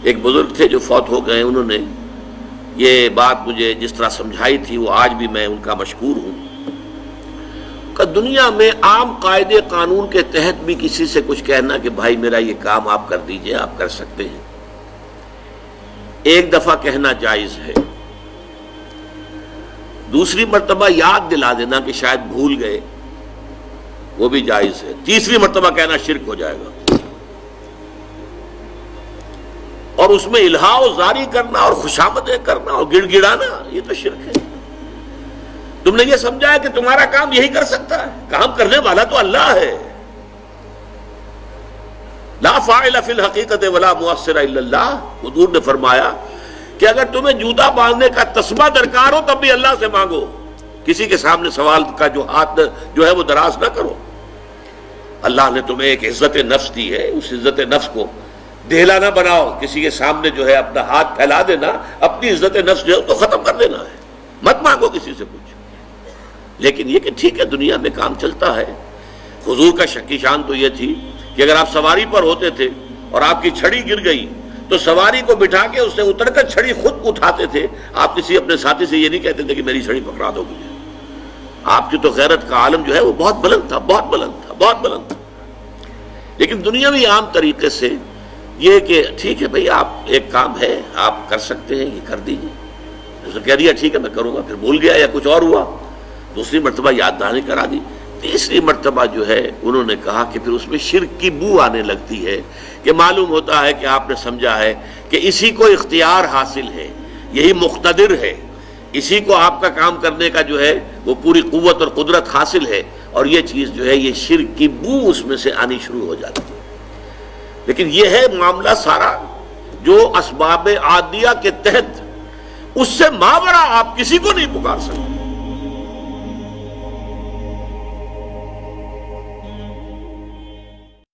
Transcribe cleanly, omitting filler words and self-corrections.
ایک بزرگ تھے جو فوت ہو گئے، انہوں نے یہ بات مجھے جس طرح سمجھائی تھی وہ آج بھی میں ان کا مشکور ہوں کہ دنیا میں عام قاعدے قانون کے تحت بھی کسی سے کچھ کہنا کہ بھائی میرا یہ کام آپ کر دیجئے، آپ کر سکتے ہیں، ایک دفعہ کہنا جائز ہے، دوسری مرتبہ یاد دلا دینا کہ شاید بھول گئے وہ بھی جائز ہے، تیسری مرتبہ کہنا شرک ہو جائے گا، اور اس میں الہا و زاری کرنا اور خوشامدیں کرنا اور گڑ گڑانا یہ تو شرک ہے۔ تم نے یہ سمجھا ہے کہ تمہارا کام یہی کر سکتا ہے، کام کرنے والا تو اللہ ہے۔ لا فاعل فی الحقیقت ولا مؤثر الا اللہ، حضور نے فرمایا کہ اگر تمہیں جوتا باندھنے کا تسبہ درکار ہو تب بھی اللہ سے مانگو، کسی کے سامنے سوال کا جو ہاتھ جو ہے وہ دراز نہ کرو۔ اللہ نے تمہیں ایک عزت نفس دی ہے، اس عزت نفس کو دہلا نہ بناؤ، کسی کے سامنے جو ہے اپنا ہاتھ پھیلا دینا، اپنی عزت نفس جو ہے تو ختم کر دینا ہے، مت مانگو کسی سے کچھ۔ لیکن یہ کہ ٹھیک ہے دنیا میں کام چلتا ہے۔ حضور کا شکی شان تو یہ تھی کہ اگر آپ سواری پر ہوتے تھے اور آپ کی چھڑی گر گئی تو سواری کو بٹھا کے اس سے اتر کر چھڑی خود اٹھاتے تھے، آپ کسی اپنے ساتھی سے یہ نہیں کہتے تھے کہ میری چھڑی پکڑا دو مجھے۔ آپ کی تو غیرت کا عالم جو ہے وہ بہت بلند تھا، بہت بلند تھا، بہت بلند تھا۔ لیکن دنیاوی عام طریقے سے یہ کہ ٹھیک ہے بھئی آپ ایک کام ہے آپ کر سکتے ہیں، یہ کر دیجیے، اس نے کہہ دیا ٹھیک ہے میں کروں گا، پھر بھول گیا یا کچھ اور ہوا، دوسری مرتبہ یاد دہانی کرا دی، تیسری مرتبہ جو ہے انہوں نے کہا کہ پھر اس میں شرک کی بو آنے لگتی ہے کہ معلوم ہوتا ہے کہ آپ نے سمجھا ہے کہ اسی کو اختیار حاصل ہے، یہی مقتدر ہے، اسی کو آپ کا کام کرنے کا جو ہے وہ پوری قوت اور قدرت حاصل ہے، اور یہ چیز جو ہے یہ شرک کی بو اس میں سے آنی شروع ہو جاتی ہے۔ لیکن یہ ہے معاملہ سارا جو اسباب عادیہ کے تحت، اس سے ماورا آپ کسی کو نہیں پکار سکتے۔